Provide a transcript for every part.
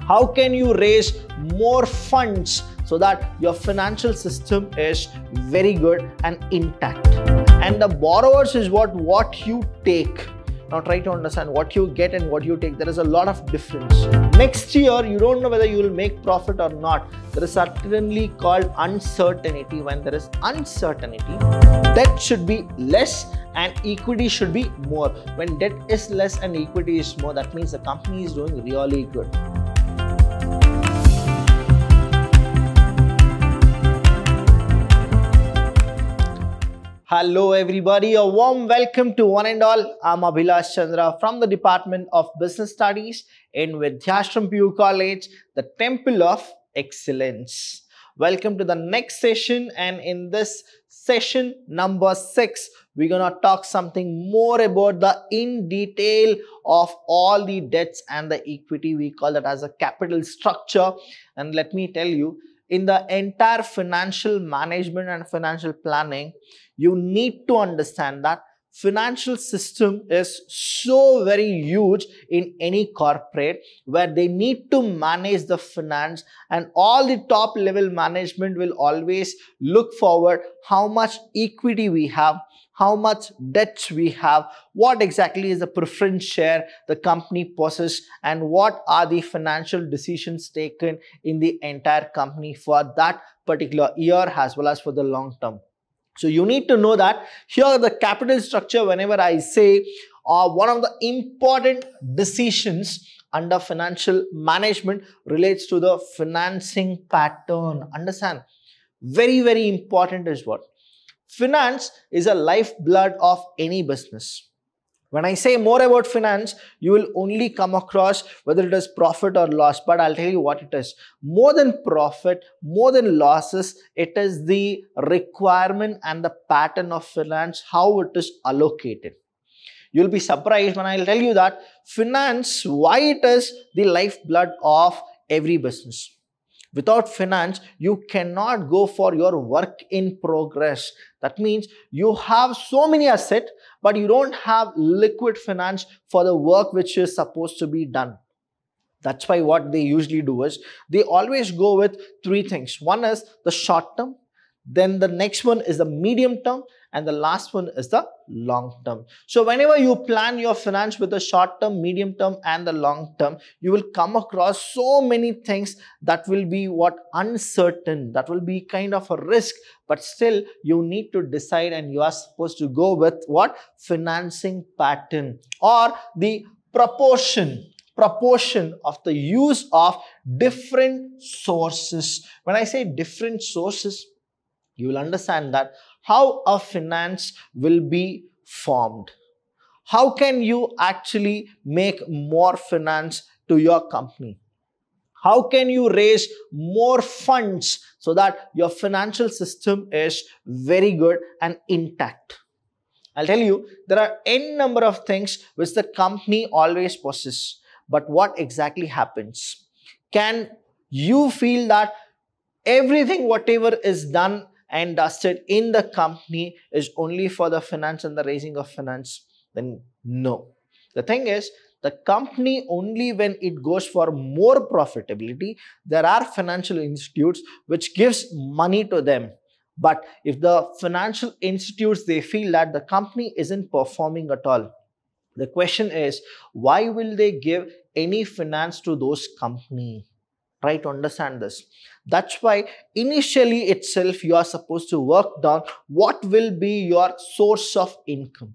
How can you raise more funds so that your financial system is very good and intact? And the borrowers is what you take. Now try to understand what you get and what you take. There is a lot of difference. Next year, you don't know whether you will make profit or not. There is certainly called uncertainty. When there is uncertainty, debt should be less and equity should be more. When debt is less and equity is more, that means the company is doing really good. Hello everybody, a warm welcome to one and all. I'm Abhilash Chandra from the Department of Business Studies in Vidhyashram PU College, the Temple of Excellence. Welcome to the next session, and in this session number 6, we're gonna talk something more about the in detail of all the debts and the equity. We call that as a capital structure. And let me tell you, in the entire financial management and financial planning, you need to understand that financial system is so very huge in any corporate, where they need to manage the finance, and all the top level management will always look forward how much equity we have, how much debts we have, what exactly is the preference share the company possesses, and what are the financial decisions taken in the entire company for that particular year as well as for the long term. So you need to know that here the capital structure, whenever I say one of the important decisions under financial management relates to the financing pattern. Understand, very, very important is what? Finance is a lifeblood of any business. When I say more about finance, you will only come across whether it is profit or loss, but I'll tell you what it is. More than profit, more than losses, it is the requirement and the pattern of finance, how it is allocated. You'll be surprised when I'll tell you that finance, why it is the lifeblood of every business. Without finance, you cannot go for your work in progress. That means you have so many assets, but you don't have liquid finance for the work which is supposed to be done. That's why what they usually do is they always go with 3 things. One is the short term, then the next one is the medium term, and the last one is the long term. So whenever you plan your finance with the short term, medium term, and the long term, you will come across so many things that will be uncertain, that will be kind of a risk, but still you need to decide, and you are supposed to go with what? Financing pattern, or the proportion of the use of different sources. When I say different sources, you will understand that how a finance will be formed. How can you actually make more finance to your company? How can you raise more funds so that your financial system is very good and intact? I'll tell you, there are n number of things which the company always possesses. But what exactly happens? Can you feel that everything, whatever is done and dusted in the company, is only for the finance and the raising of finance? Then no. The thing is, the company, only when it goes for more profitability, there are financial institutes which gives money to them. But if the financial institutes, they feel that the company isn't performing at all, the question is, why will they give any finance to those companies? Try to understand this. That's why initially itself you are supposed to work down what will be your source of income.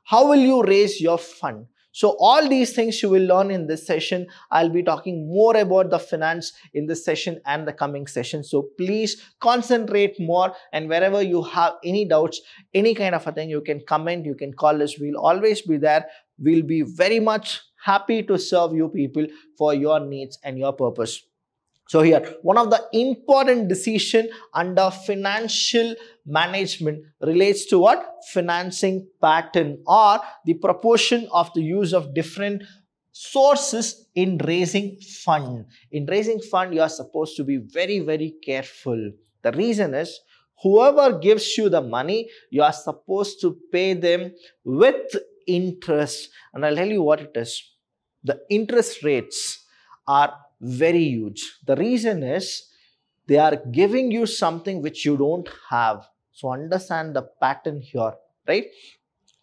How will you raise your fund? So all these things you will learn in this session. I'll be talking more about the finance in this session and the coming session. So please concentrate more, and wherever you have any doubts, any kind of a thing, you can comment, you can call us. We'll always be there. We'll be very much happy to serve you people for your needs and your purpose. So here, one of the important decision under financial management relates to what? Financing pattern, or the proportion of the use of different sources in raising fund. In raising fund, you are supposed to be very, very careful. The reason is, whoever gives you the money, you are supposed to pay them with interest. And I'll tell you what it is. The interest rates are Very huge. The reason is they are giving you something which you don't have. So understand the pattern here, right?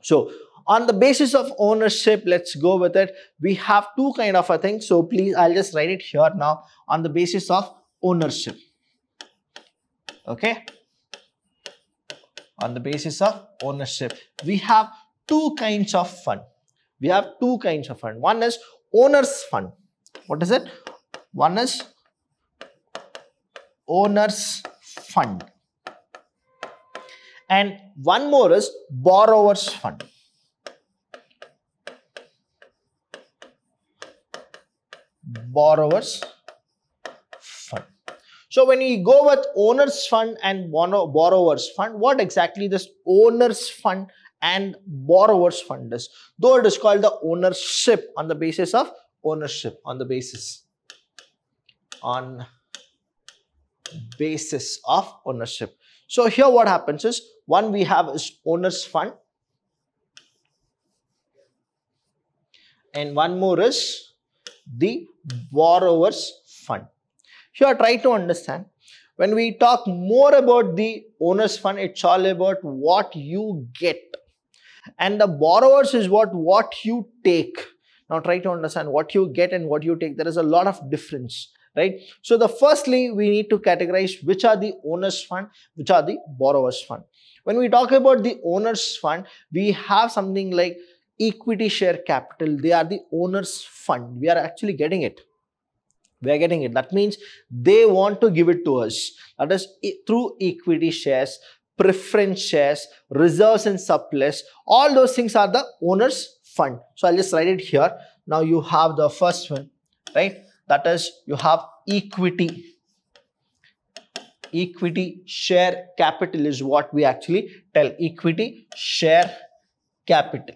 So on the basis of ownership, let's go with it. We have two kind of a thing. So please, I'll just write it here now on the basis of ownership. Okay. On the basis of ownership, we have two kinds of fund. We have two kinds of fund. One is owner's fund. What is it? One is owner's fund. And one more is borrower's fund. Borrower's fund. So when we go with owner's fund and borrower's fund, what exactly this owner's fund and borrower's fund is? Though it is called the ownership on the basis of ownership, on the basis of ownership. So here what happens is, one we have is owner's fund and one more is the borrower's fund. Here try to understand, when we talk more about the owner's fund, it's all about what you get, and the borrowers is what you take. Now try to understand what you get and what you take. There is a lot of difference, right? So the firstly, we need to categorize which are the owner's fund, which are the borrower's fund. When we talk about the owner's fund, we have something like equity share capital. They are the owner's fund. We are actually getting it. We are getting it. That means they want to give it to us. That is through equity shares, preference shares, reserves and surplus. All those things are the owner's fund. So I'll just write it here. Now you have the first one, right? That is, you have equity. Equity share capital is what we actually tell. Equity share capital.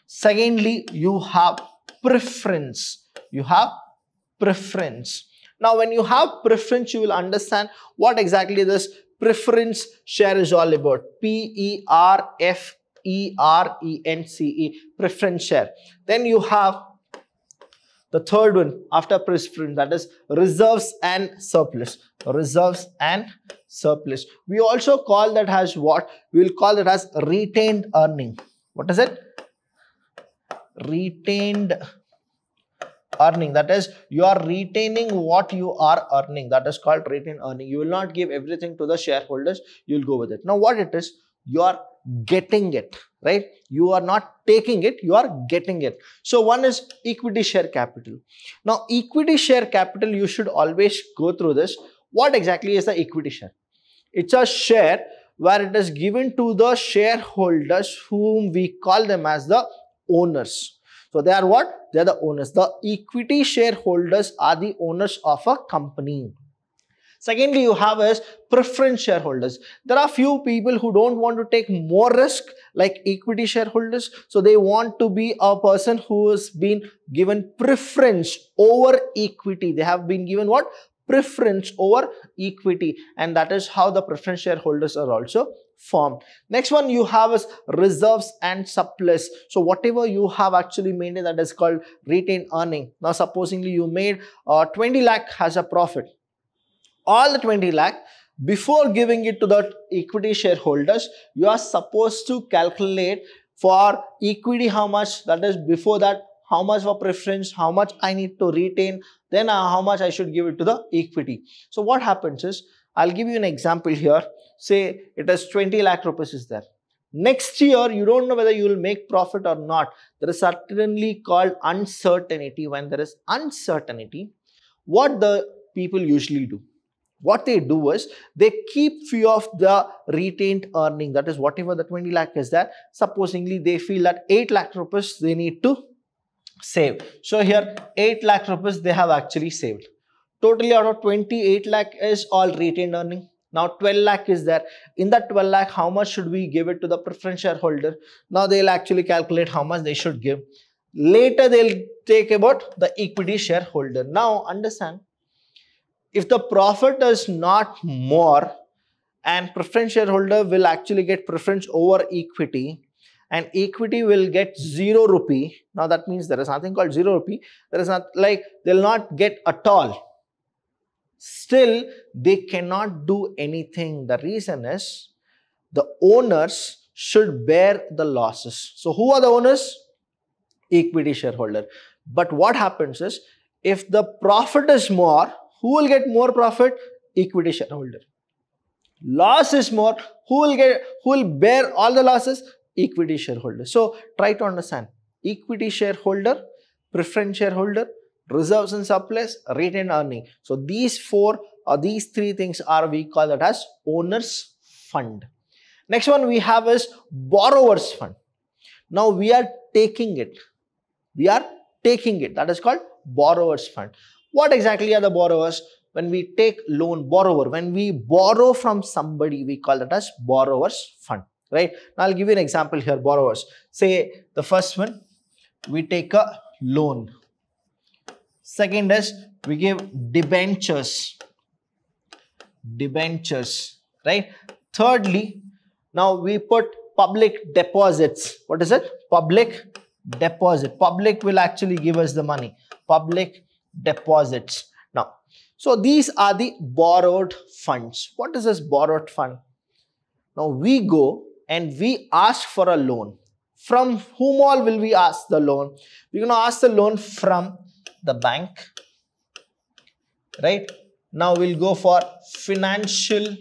Secondly, you have preference. You have preference. Now when you have preference, you will understand what exactly this preference share is all about. P-E-R-F-E-R-E-N-C-E, preference share. Then you have the third one after preference, that is reserves and surplus. Reserves and surplus. We also call that as what? We will call it as retained earning. What is it? Retained earning. That is, you are retaining what you are earning. That is called retained earning. You will not give everything to the shareholders. You will go with it. Now what it is? You are getting it, right? You are not taking it, you are getting it. So one is equity share capital. Now equity share capital, you should always go through this. What exactly is the equity share? It's a share where it is given to the shareholders whom we call them as the owners. So they are what? They are the owners. The equity shareholders are the owners of a company. Secondly, you have is preference shareholders. There are few people who don't want to take more risk like equity shareholders. So they want to be a person who has been given preference over equity. They have been given what? Preference over equity. And that is how the preference shareholders are also formed. Next one you have is reserves and surplus. So whatever you have actually maintained, that is called retained earning. Now supposingly you made 20 lakh as a profit. All the 20 lakh, before giving it to the equity shareholders, you are supposed to calculate for equity how much, that is before that how much for preference, how much I need to retain, then how much I should give it to the equity. So what happens is, I'll give you an example here. Say it is 20 lakh rupees is there. Next year, you don't know whether you will make profit or not. There is certainly called uncertainty. When there is uncertainty, what the people usually do? What they do is, they keep few of the retained earning. That is whatever the 20 lakh is there. Supposingly, they feel that 8 lakh rupees they need to save. So here 8 lakh rupees they have actually saved. Totally out of 28 lakh is all retained earning. Now 12 lakh is there. In that 12 lakh, how much should we give it to the preference shareholder? Now they'll actually calculate how much they should give. Later they'll take about the equity shareholder. Now understand, if the profit is not more and preference shareholder will actually get preference over equity, and equity will get 0 rupee. Now that means there is nothing called 0 rupee. There is not like they'll not get at all. Still, they cannot do anything. The reason is the owners should bear the losses. So who are the owners? Equity shareholder. But what happens is, if the profit is more, who will get more profit? Equity shareholder. Loss is more, who will bear all the losses? Equity shareholder. So try to understand: equity shareholder, preference shareholder, reserves and surplus, retained earning. So these three things are, we call that as owners fund. Next one we have is borrowers fund. Now we are taking it. That is called borrowers fund. What exactly are the borrowers? When we take loan, when we borrow from somebody, we call that as borrowers fund, right? Now I'll give you an example here. Borrowers, say the first one, we take a loan. Second is we give debentures, right? Thirdly, now we put public deposits. What is it? Public deposit. Public will actually give us the money. Public deposits. Now, so these are the borrowed funds. What is this borrowed fund? Now we go and we ask for a loan. From whom all will we ask the loan? We're going to ask the loan from the bank, right? Now we'll go for financial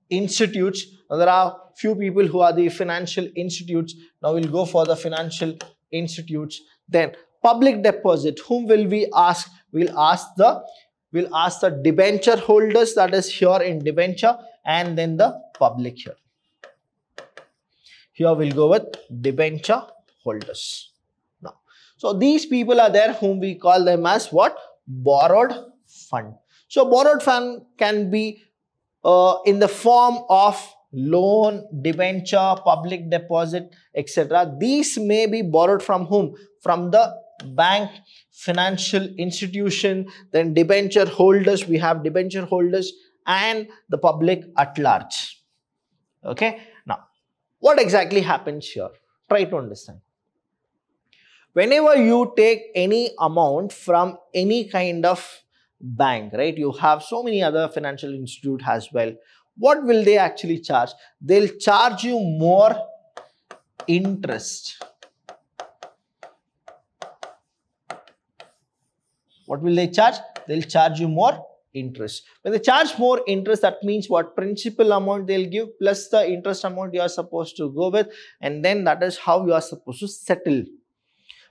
institutes. Now there are few people who are the financial institutes. Now we'll go for the financial institutes. Then public deposit. Whom will we ask? We'll ask the debenture holders, that is here in debenture, and then the public here. Here we'll go with debenture holders. Now, so these people are there whom we call them as what? Borrowed fund. So borrowed fund can be in the form of loan, debenture, public deposit, etc. These may be borrowed from whom? From the bank, financial institution, then debenture holders. We have debenture holders and the public at large. Okay. Now, what exactly happens here? Try to understand. Whenever you take any amount from any kind of bank, right? You have so many other financial institute as well. What will they actually charge? They'll charge you more interest. What will they charge? They'll charge you more interest. When they charge more interest, that means what? Principal amount they'll give plus the interest amount you are supposed to go with, and then that is how you are supposed to settle.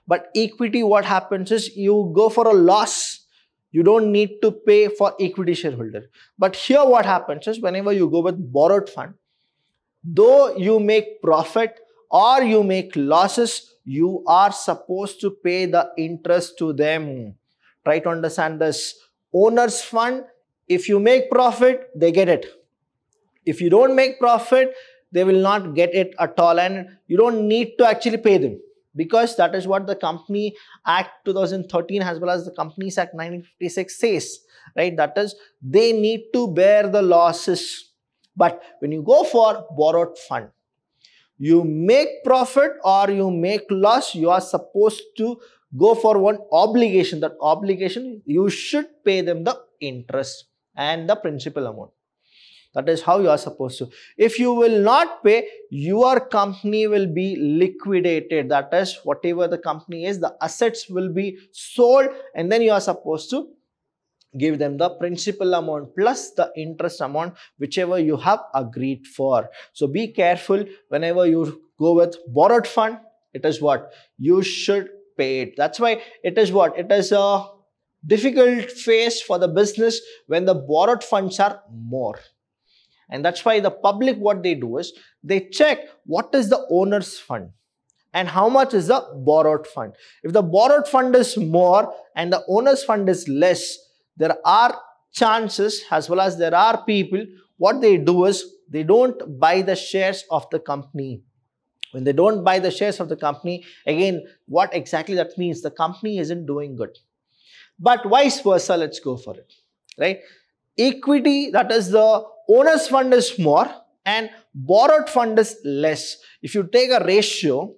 But equity, what happens is you go for a loss. You don't need to pay for equity shareholder. But here what happens is whenever you go with borrowed fund, though you make profit or you make losses, you are supposed to pay the interest to them. Try to understand this. Owners fund, if you make profit, they get it. If you don't make profit, they will not get it at all, and you don't need to actually pay them, because that is what the Company Act 2013 as well as the Companies Act 1956 says, right? That is, they need to bear the losses. But when you go for borrowed fund, you make profit or you make loss, you are supposed to go for one obligation. That obligation, you should pay them the interest and the principal amount. That is how you are supposed to. If you will not pay, your company will be liquidated. That is, whatever the company is, the assets will be sold, and then you are supposed to give them the principal amount plus the interest amount, whichever you have agreed for. So be careful whenever you go with borrowed fund. It is what? You should pay it. That's why it is what? It is a difficult phase for the business when the borrowed funds are more. And that's why the public, what they do is they check what is the owner's fund and how much is the borrowed fund. If the borrowed fund is more and the owner's fund is less, there are chances as well as there are people, what they do is they don't buy the shares of the company. When they don't buy the shares of the company, again, what exactly that means? The company isn't doing good. But vice versa, let's go for it, right? Equity, that is the owner's fund is more and borrowed fund is less. If you take a ratio,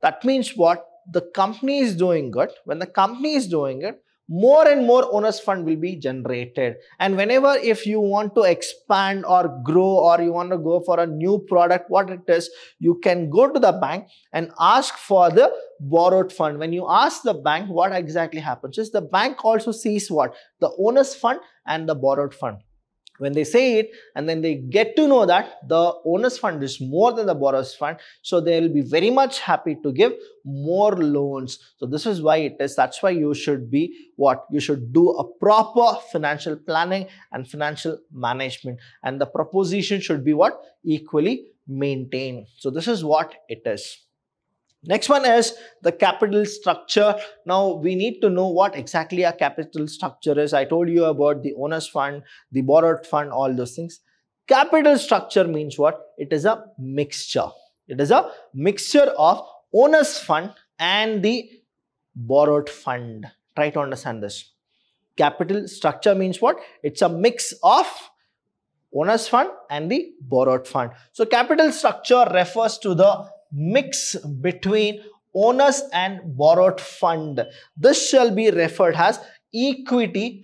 that means what? The company is doing good. When the company is doing it, more and more owners fund will be generated. And whenever if you want to expand or grow, or you want to go for a new product, what it is, you can go to the bank and ask for the borrowed fund. When you ask the bank, what exactly happens is the bank also sees what? The owners fund and the borrowed fund. When they say it and then they get to know that the owner's fund is more than the borrower's fund, so they will be very much happy to give more loans. So this is why it is. That's why you should be what? You should do a proper financial planning and financial management, and the proposition should be what? Equally maintained. So this is what it is. Next one is the capital structure. Now we need to know what exactly a capital structure is. I told you about the owner's fund, the borrowed fund, all those things. Capital structure means what? It is a mixture. It is a mixture of owner's fund and the borrowed fund. Try to understand this. Capital structure means what? It's a mix of owner's fund and the borrowed fund. So capital structure refers to the mix between owners and borrowed fund. This shall be referred as equity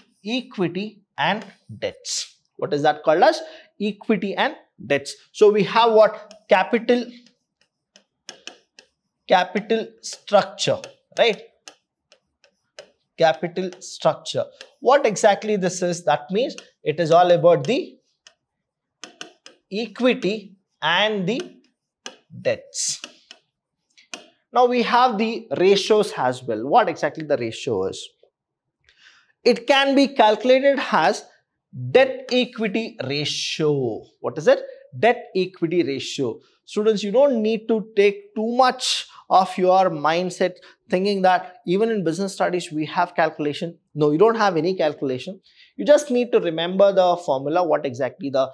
and debts. What is that called as? Equity and debts. So we have what? Capital structure, right? Capital structure. What exactly this is? That means it is all about the equity and the debts. Now we have the ratios as well. What exactly the ratio is? It can be calculated as debt equity ratio. What is it? Debt equity ratio. Students, you don't need to take too much of your mindset thinking that even in business studies we have calculation. No, you don't have any calculation. You just need to remember the formula, what exactly the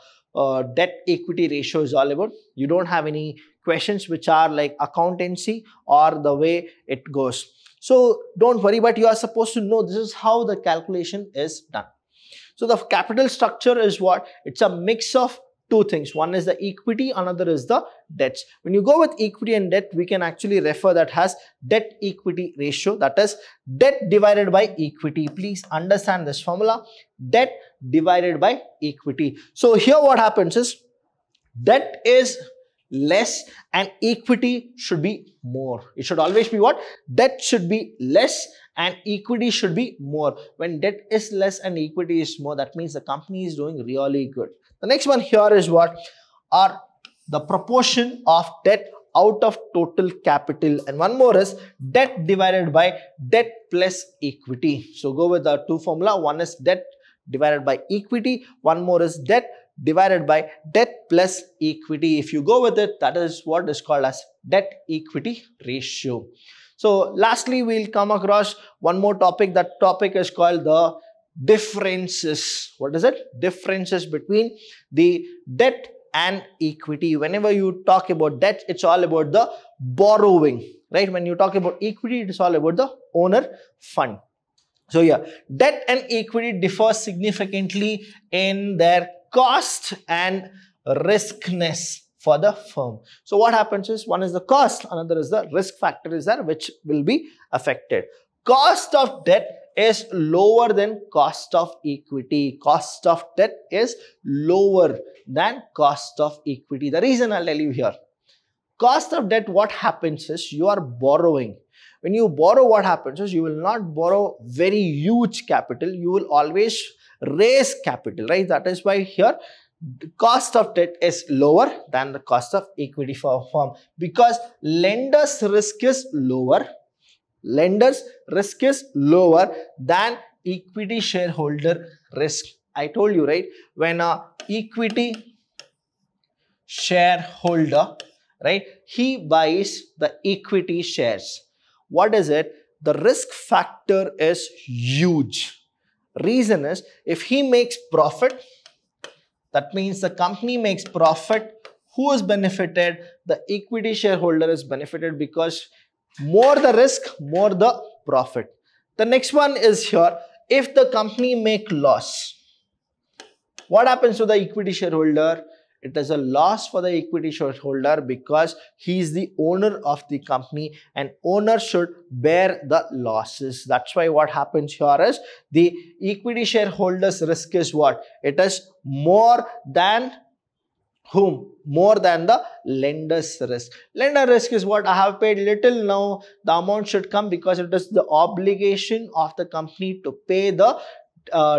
debt equity ratio is all about. You don't have any questions which are like accountancy or the way it goes. So don't worry, but you are supposed to know this is how the calculation is done. So the capital structure is what? It's a mix of two things. One is the equity, another is the debts. When you go with equity and debt, we can actually refer that as debt equity ratio. That is debt divided by equity. Please understand this formula. Debt divided by equity. So here what happens is debt is less and equity should be more. It should always be what? Debt should be less and equity should be more. When debt is less and equity is more, that means the company is doing really good. The next one here is what? Are the proportion of debt out of total capital, and one more is debt divided by debt plus equity. So go with the two formula. One is debt divided by equity, one more is debt divided by debt plus equity. If you go with it, that is what is called as debt equity ratio. So lastly, we'll come across one more topic. That topic is called the differences. What is it? Differences between the debt and equity. Whenever you talk about debt, it's all about the borrowing, right? When you talk about equity, it's all about the owner fund. So yeah, debt and equity differ significantly in their cost and riskness for the firm. So what happens is, one is the cost, another is the risk factor is there which will be affected. Cost of debt is lower than cost of equity. Cost of debt is lower than cost of equity. The reason I'll tell you here. Cost of debt, what happens is you are borrowing. When you borrow, what happens is you will not borrow very huge capital. You will always raise capital, right? That is why here the cost of debt is lower than the cost of equity for a firm, because lender's risk is lower. Lender's risk is lower than equity shareholder risk. I told you, right? When a equity shareholder, right, he buys the equity shares. What is it? The risk factor is huge. Reason is, if he makes profit, that means the company makes profit. Who is benefited? The equity shareholder is benefited, because more the risk, more the profit. The next one is here. If the company make loss, what happens to the equity shareholder? It is a loss for the equity shareholder because he is the owner of the company and owner should bear the losses. That's why what happens here is the equity shareholders risk is what? It is more than whom? More than the lender's risk. Lender risk is what? I have paid little, now the amount should come because it is the obligation of the company to pay the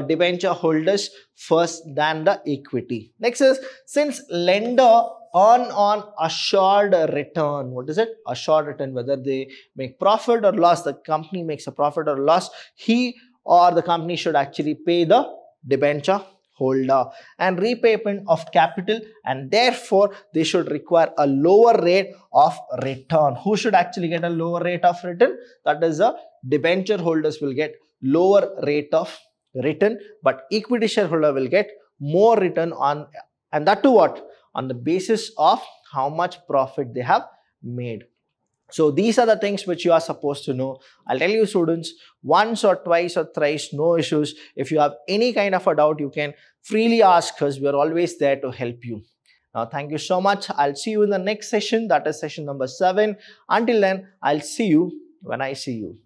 debenture holders first than the equity. Next is, since lender earn on assured return. What is it? Assured return. Whether they make profit or loss, the company makes a profit or loss, he or the company should actually pay the debenture holder. And repayment of capital, and therefore they should require a lower rate of return. Who should actually get a lower rate of return? That is, the debenture holders will get lower rate of return, but equity shareholder will get more return on, and that too what? On the basis of how much profit they have made. So these are the things which you are supposed to know. I'll tell you students, once or twice or thrice, no issues. If you have any kind of a doubt, you can freely ask us. We are always there to help you. Now, thank you so much. I'll see you in the next session. That is session number 7. Until then, I'll see you when I see you.